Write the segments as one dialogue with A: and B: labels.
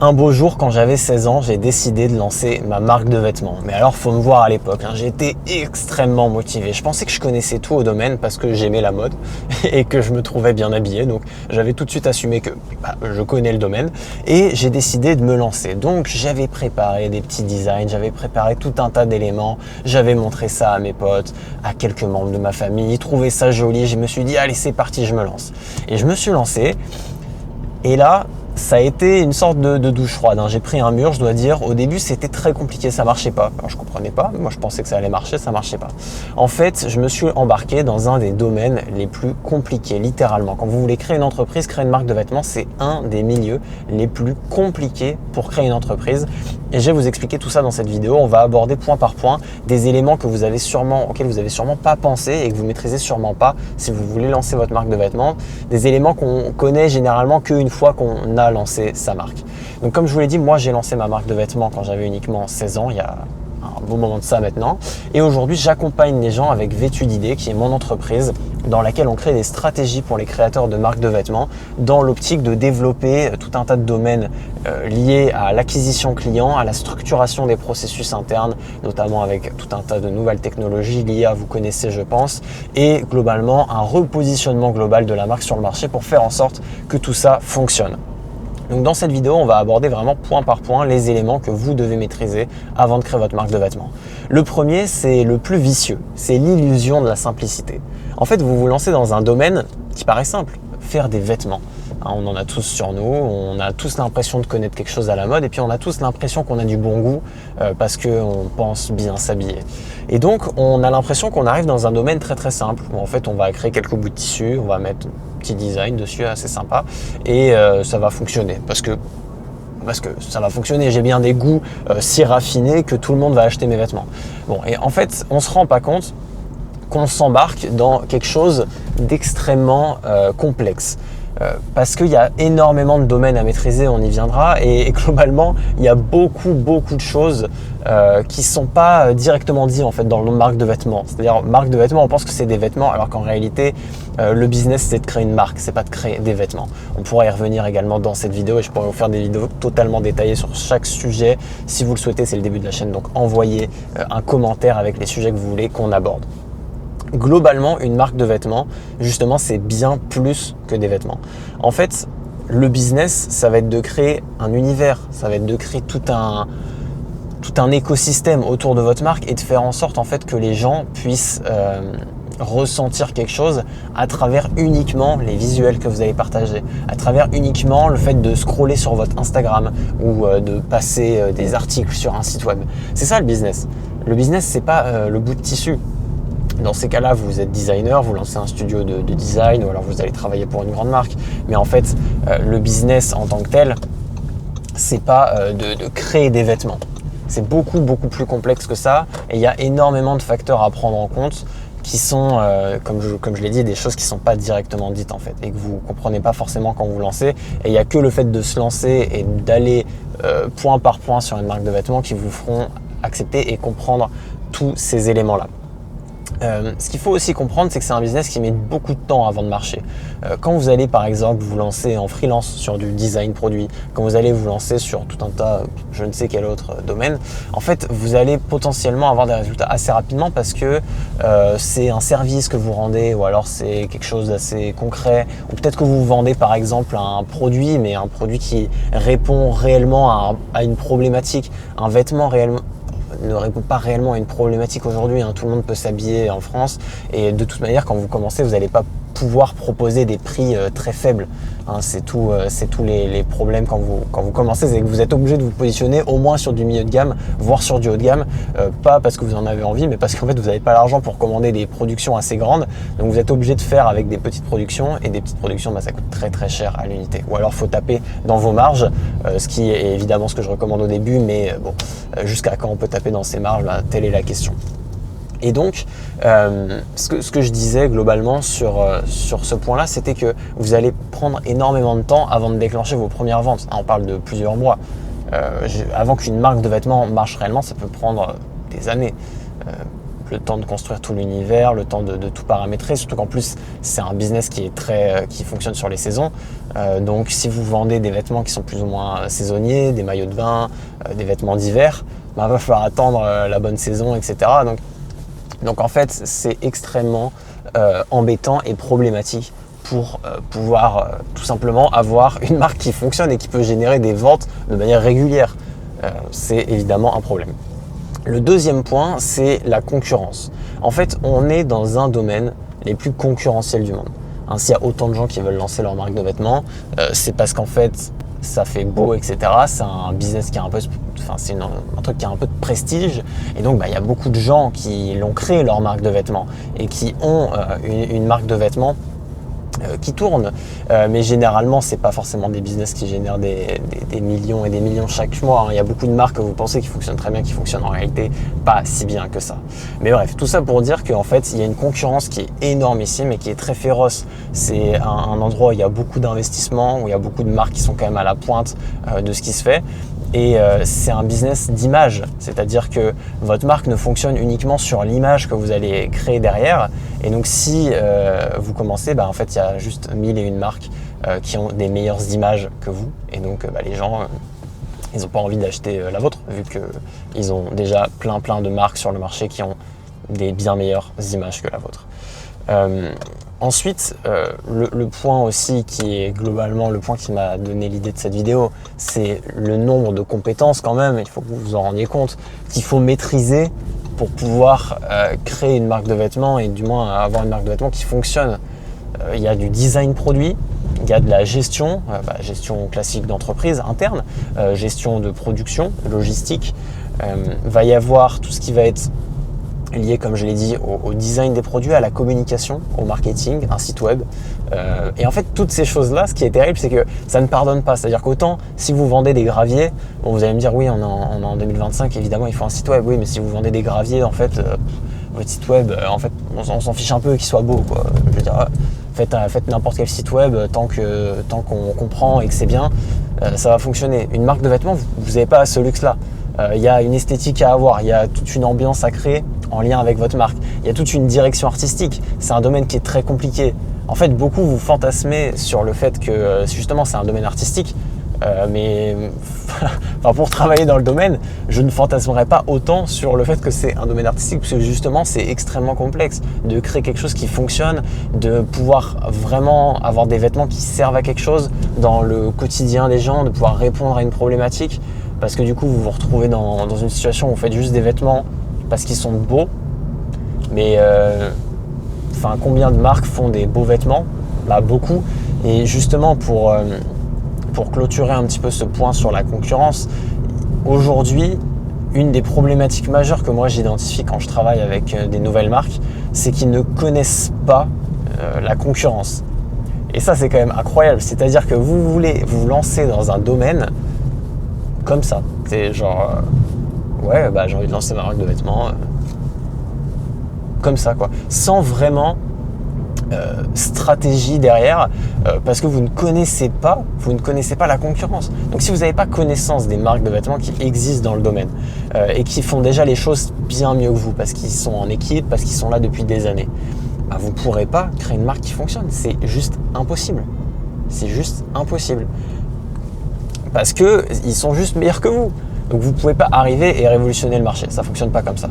A: Un beau jour, quand j'avais 16 ans, j'ai décidé de lancer ma marque de vêtements. Mais alors, faut me voir à l'époque, j'étais extrêmement motivé. Je pensais que je connaissais tout au domaine parce que j'aimais la mode et que je me trouvais bien habillé. Donc, j'avais tout de suite assumé que je connais le domaine et j'ai décidé de me lancer. Donc, j'avais préparé des petits designs, j'avais préparé tout un tas d'éléments. J'avais montré ça à mes potes, à quelques membres de ma famille. Ils trouvaient ça joli. Je me suis dit, allez, c'est parti, je me lance. Et je me suis lancé. Et là, ça a été une sorte de douche froide. J'ai pris un mur, je dois dire. Au début, c'était très compliqué, ça marchait pas. Alors, je comprenais pas. Moi, je pensais que ça allait marcher, ça marchait pas. En fait, je me suis embarqué dans un des domaines les plus compliqués, littéralement. Quand vous voulez créer une entreprise, créer une marque de vêtements, c'est un des milieux les plus compliqués pour créer une entreprise. Et je vais vous expliquer tout ça dans cette vidéo. On va aborder point par point des éléments auxquels vous avez sûrement pas pensé et que vous maîtrisez sûrement pas si vous voulez lancer votre marque de vêtements. Des éléments qu'on connaît généralement qu'une fois qu'on a lancé sa marque. Donc comme je vous l'ai dit, moi j'ai lancé ma marque de vêtements quand j'avais uniquement 16 ans, il y a un bon moment de ça maintenant. Et aujourd'hui, j'accompagne les gens avec Vêtu d'idées, qui est mon entreprise dans laquelle on crée des stratégies pour les créateurs de marques de vêtements dans l'optique de développer tout un tas de domaines liés à l'acquisition client, à la structuration des processus internes, notamment avec tout un tas de nouvelles technologies liées à, vous connaissez je pense, et globalement un repositionnement global de la marque sur le marché pour faire en sorte que tout ça fonctionne. Donc dans cette vidéo, on va aborder vraiment point par point les éléments que vous devez maîtriser avant de créer votre marque de vêtements. Le premier, c'est le plus vicieux, c'est l'illusion de la simplicité. En fait, vous vous lancez dans un domaine qui paraît simple, faire des vêtements. On en a tous sur nous, on a tous l'impression de connaître quelque chose à la mode et puis on a tous l'impression qu'on a du bon goût parce qu'on pense bien s'habiller. Et donc, on a l'impression qu'on arrive dans un domaine très très simple où en fait on va créer quelques bouts de tissu, on va mettre un petit design dessus assez sympa et ça va fonctionner parce que ça va fonctionner, j'ai bien des goûts si raffinés que tout le monde va acheter mes vêtements. Bon, et en fait, on se rend pas compte qu'on s'embarque dans quelque chose d'extrêmement complexe. Parce qu'il y a énormément de domaines à maîtriser, on y viendra, et globalement, il y a beaucoup de choses qui sont pas directement dites en fait dans le nom de marque de vêtements. C'est-à-dire, marque de vêtements, on pense que c'est des vêtements, alors qu'en réalité, le business, c'est de créer une marque, c'est pas de créer des vêtements. On pourra y revenir également dans cette vidéo et je pourrais vous faire des vidéos totalement détaillées sur chaque sujet. Si vous le souhaitez, c'est le début de la chaîne, donc envoyez un commentaire avec les sujets que vous voulez qu'on aborde. Globalement, une marque de vêtements, justement, c'est bien plus que des vêtements. En fait, le business, ça va être de créer un univers, ça va être de créer tout un écosystème autour de votre marque et de faire en sorte en fait que les gens puissent ressentir quelque chose à travers uniquement les visuels que vous allez partager, à travers uniquement le fait de scroller sur votre Instagram ou de passer des articles sur un site web. C'est ça le business. Le business, c'est pas le bout de tissu. Dans ces cas-là, vous êtes designer, vous lancez un studio de design ou alors vous allez travailler pour une grande marque. Mais en fait, le business en tant que tel, c'est pas de créer des vêtements. C'est beaucoup plus complexe que ça et il y a énormément de facteurs à prendre en compte qui sont, comme je l'ai dit, des choses qui ne sont pas directement dites en fait et que vous ne comprenez pas forcément quand vous lancez. Et il n'y a que le fait de se lancer et d'aller point par point sur une marque de vêtements qui vous feront accepter et comprendre tous ces éléments-là. Ce qu'il faut aussi comprendre, c'est que c'est un business qui met beaucoup de temps avant de marcher. Quand vous allez par exemple vous lancer en freelance sur du design produit, quand vous allez vous lancer sur tout un tas, je ne sais quel autre domaine, en fait vous allez potentiellement avoir des résultats assez rapidement parce que c'est un service que vous rendez ou alors c'est quelque chose d'assez concret ou peut-être que vous vendez par exemple un produit mais un produit qui répond réellement à une problématique, un vêtement réellement ne répond pas réellement à une problématique aujourd'hui. Tout le monde peut s'habiller en France et de toute manière, quand vous commencez, vous n'allez pas pouvoir proposer des prix très faibles. C'est tous les problèmes quand vous commencez, c'est que vous êtes obligé de vous positionner au moins sur du milieu de gamme, voire sur du haut de gamme, pas parce que vous en avez envie, mais parce qu'en fait vous n'avez pas l'argent pour commander des productions assez grandes, donc vous êtes obligé de faire avec des petites productions et des petites productions, ça coûte très cher à l'unité. Ou alors faut taper dans vos marges, ce qui est évidemment ce que je recommande au début, mais bon, jusqu'à quand on peut taper dans ces marges, telle est la question. Et donc, ce que je disais globalement sur ce point-là, c'était que vous allez prendre énormément de temps avant de déclencher vos premières ventes. On parle de plusieurs mois. Avant qu'une marque de vêtements marche réellement, ça peut prendre des années. le temps de construire tout l'univers, le temps de tout paramétrer, surtout qu'en plus c'est un business qui fonctionne sur les saisons. Donc si vous vendez des vêtements qui sont plus ou moins saisonniers, des maillots de bain, des vêtements d'hiver, il va falloir attendre la bonne saison, etc. Donc en fait c'est extrêmement embêtant et problématique pour pouvoir tout simplement avoir une marque qui fonctionne et qui peut générer des ventes de manière régulière. C'est évidemment un problème. Le deuxième point, c'est la concurrence. En fait, on est dans un domaine les plus concurrentiels du monde. S'il y a autant de gens qui veulent lancer leur marque de vêtements, c'est parce qu'en fait, ça fait beau, etc. C'est un business qui a un peu, c'est un truc qui a un peu de prestige. Et donc, il y a beaucoup de gens qui l'ont créé leur marque de vêtements et qui ont une marque de vêtements qui tournent, mais généralement c'est pas forcément des business qui génèrent des millions et des millions chaque mois. Il y a beaucoup de marques que vous pensez qui fonctionnent très bien, qui fonctionnent en réalité pas si bien que ça. Mais bref, tout ça pour dire qu'en fait il y a une concurrence qui est énormissime et qui est très féroce. C'est un endroit où il y a beaucoup d'investissements, où il y a beaucoup de marques qui sont quand même à la pointe de ce qui se fait. Et c'est un business d'image, c'est-à-dire que votre marque ne fonctionne uniquement sur l'image que vous allez créer derrière. Et donc si vous commencez, en fait il y a juste 1001 marques qui ont des meilleures images que vous. Et donc les gens, ils n'ont pas envie d'acheter la vôtre, vu qu'ils ont déjà plein de marques sur le marché qui ont des bien meilleures images que la vôtre. Ensuite, le point aussi qui est globalement le point qui m'a donné l'idée de cette vidéo, c'est le nombre de compétences quand même, il faut que vous vous en rendiez compte, qu'il faut maîtriser pour pouvoir créer une marque de vêtements et du moins avoir une marque de vêtements qui fonctionne. Il y a du design produit, il y a de la gestion, gestion classique d'entreprise interne, gestion de production, logistique, va y avoir tout ce qui va être lié, comme je l'ai dit, au design des produits, à la communication, au marketing, un site web. Et en fait, toutes ces choses-là, ce qui est terrible, c'est que ça ne pardonne pas. C'est-à-dire qu'autant, si vous vendez des graviers, vous allez me dire, oui, on est en 2025, évidemment, il faut un site web. Oui, mais si vous vendez des graviers, en fait, votre site web, en fait, on s'en fiche un peu qu'il soit beau, quoi. Je veux dire, faites n'importe quel site web, tant qu'on comprend et que c'est bien, ça va fonctionner. Une marque de vêtements, vous n'avez pas ce luxe-là. Il y a une esthétique à avoir, il y a toute une ambiance à créer en lien avec votre marque. Il y a toute une direction artistique. C'est un domaine qui est très compliqué. En fait, beaucoup vous fantasmez sur le fait que justement c'est un domaine artistique, mais pour travailler dans le domaine, je ne fantasmerais pas autant sur le fait que c'est un domaine artistique, parce que justement c'est extrêmement complexe de créer quelque chose qui fonctionne, de pouvoir vraiment avoir des vêtements qui servent à quelque chose dans le quotidien des gens, de pouvoir répondre à une problématique. Parce que du coup, vous vous retrouvez dans une situation où vous faites juste des vêtements parce qu'ils sont beaux. Mais combien de marques font des beaux vêtements ? Beaucoup. Et justement, pour clôturer un petit peu ce point sur la concurrence, aujourd'hui, une des problématiques majeures que moi j'identifie quand je travaille avec des nouvelles marques, c'est qu'ils ne connaissent pas la concurrence. Et ça, c'est quand même incroyable. C'est-à-dire que vous voulez vous lancer dans un domaine comme ça, c'est genre j'ai envie de lancer ma marque de vêtements comme ça, quoi, sans vraiment stratégie derrière, parce que vous ne connaissez pas la concurrence. Donc si vous n'avez pas connaissance des marques de vêtements qui existent dans le domaine et qui font déjà les choses bien mieux que vous, parce qu'ils sont en équipe, parce qu'ils sont là depuis des années, vous ne pourrez pas créer une marque qui fonctionne. C'est juste impossible. Parce qu'ils sont juste meilleurs que vous. Donc vous ne pouvez pas arriver et révolutionner le marché, ça ne fonctionne pas comme ça.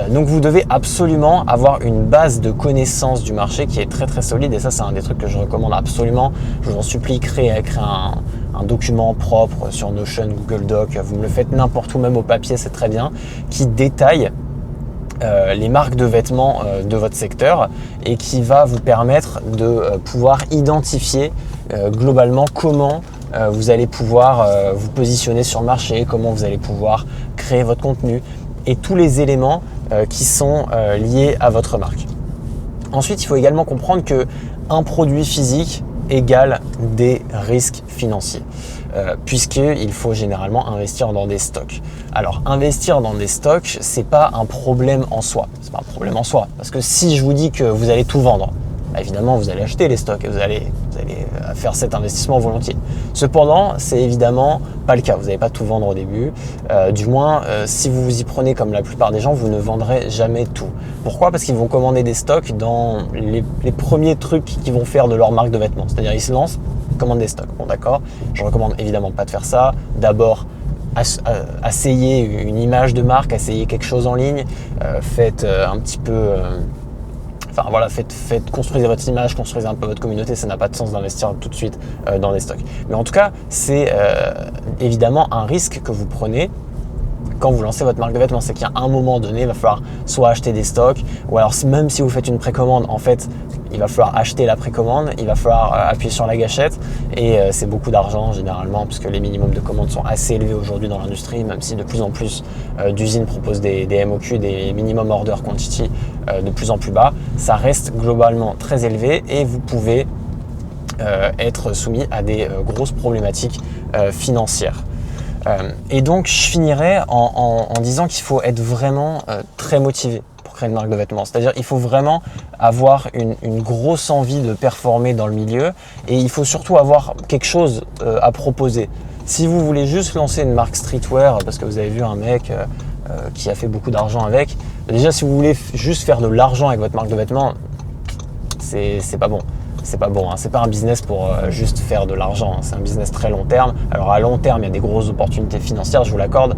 A: Donc vous devez absolument avoir une base de connaissance du marché qui est très très solide, et ça c'est un des trucs que je recommande absolument. Je vous en supplie, créez un document propre sur Notion, Google Doc, vous me le faites n'importe où, même au papier, c'est très bien, qui détaille les marques de vêtements de votre secteur et qui va vous permettre de pouvoir identifier globalement comment vous allez pouvoir vous positionner sur le marché, comment vous allez pouvoir créer votre contenu et tous les éléments qui sont liés à votre marque. Ensuite, il faut également comprendre qu'un produit physique égale des risques financiers, puisqu'il faut généralement investir dans des stocks. Alors, investir dans des stocks, c'est pas un problème en soi. C'est pas un problème en soi, parce que si je vous dis que vous allez tout vendre, évidemment, vous allez acheter les stocks et vous allez allez faire cet investissement volontiers. Cependant, c'est évidemment pas le cas. Vous n'allez pas tout vendre au début. Du moins, si vous vous y prenez comme la plupart des gens, vous ne vendrez jamais tout. Pourquoi? Parce qu'ils vont commander des stocks dans les premiers trucs qu'ils vont faire de leur marque de vêtements. C'est-à-dire, ils se lancent, ils commandent des stocks. Bon, d'accord. Je recommande évidemment pas de faire ça. D'abord, essayez une image de marque, essayez quelque chose en ligne, faites un petit peu... Enfin voilà, construisez votre image, construisez un peu votre communauté, ça n'a pas de sens d'investir tout de suite dans des stocks. Mais en tout cas, c'est évidemment un risque que vous prenez quand vous lancez votre marque de vêtements. C'est qu'à un moment donné, il va falloir soit acheter des stocks, ou alors même si vous faites une précommande, en fait, il va falloir acheter la précommande, il va falloir appuyer sur la gâchette, et c'est beaucoup d'argent généralement, puisque les minimums de commandes sont assez élevés aujourd'hui dans l'industrie, même si de plus en plus d'usines proposent des MOQ, des minimum order quantity de plus en plus bas. Ça reste globalement très élevé et vous pouvez être soumis à des grosses problématiques financières. Et donc je finirai en disant qu'il faut être vraiment très motivé pour créer une marque de vêtements. C'est-à-dire il faut vraiment avoir une grosse envie de performer dans le milieu, et il faut surtout avoir quelque chose à proposer. Si vous voulez juste lancer une marque streetwear parce que vous avez vu un mec qui a fait beaucoup d'argent avec, déjà si vous voulez juste faire de l'argent avec votre marque de vêtements, c'est pas bon. C'est pas bon, hein. C'est pas un business pour juste faire de l'argent, hein. C'est un business très long terme. Alors à long terme, il y a des grosses opportunités financières, je vous l'accorde,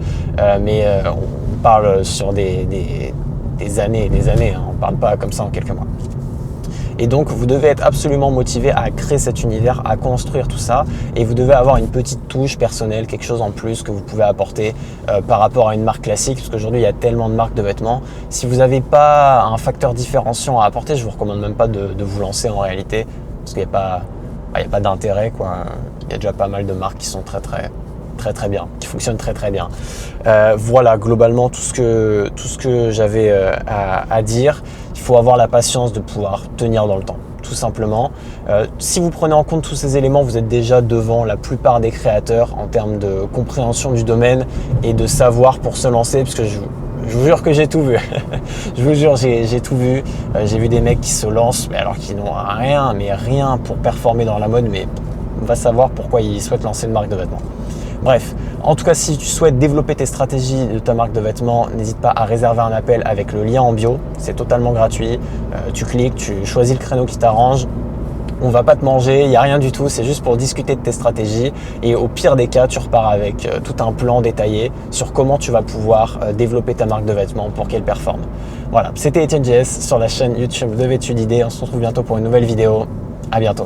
A: mais on parle sur des années et des années, hein. On parle pas comme ça en quelques mois. Et donc vous devez être absolument motivé à créer cet univers, à construire tout ça, et vous devez avoir une petite touche personnelle, quelque chose en plus que vous pouvez apporter par rapport à une marque classique, parce qu'aujourd'hui il y a tellement de marques de vêtements. Si vous n'avez pas un facteur différenciant à apporter, je vous recommande même pas de vous lancer en réalité, parce qu'il n'y a pas d'intérêt, quoi. Il y a déjà pas mal de marques qui sont très bien, qui fonctionnent très bien. Voilà globalement tout ce que j'avais à dire. Il faut avoir la patience de pouvoir tenir dans le temps, tout simplement. Si vous prenez en compte tous ces éléments, vous êtes déjà devant la plupart des créateurs en termes de compréhension du domaine et de savoir pour se lancer, parce que je vous jure que j'ai tout vu. Je vous jure, j'ai tout vu. J'ai vu des mecs qui se lancent, mais alors qu'ils n'ont rien pour performer dans la mode, mais on va savoir pourquoi ils souhaitent lancer une marque de vêtements. Bref, en tout cas, si tu souhaites développer tes stratégies de ta marque de vêtements, n'hésite pas à réserver un appel avec le lien en bio. C'est totalement gratuit. Tu cliques, tu choisis le créneau qui t'arrange. On va pas te manger, il n'y a rien du tout. C'est juste pour discuter de tes stratégies. Et au pire des cas, tu repars avec tout un plan détaillé sur comment tu vas pouvoir développer ta marque de vêtements pour qu'elle performe. Voilà, c'était Etienne JS sur la chaîne YouTube de Vêtu d'idées. On se retrouve bientôt pour une nouvelle vidéo. À bientôt.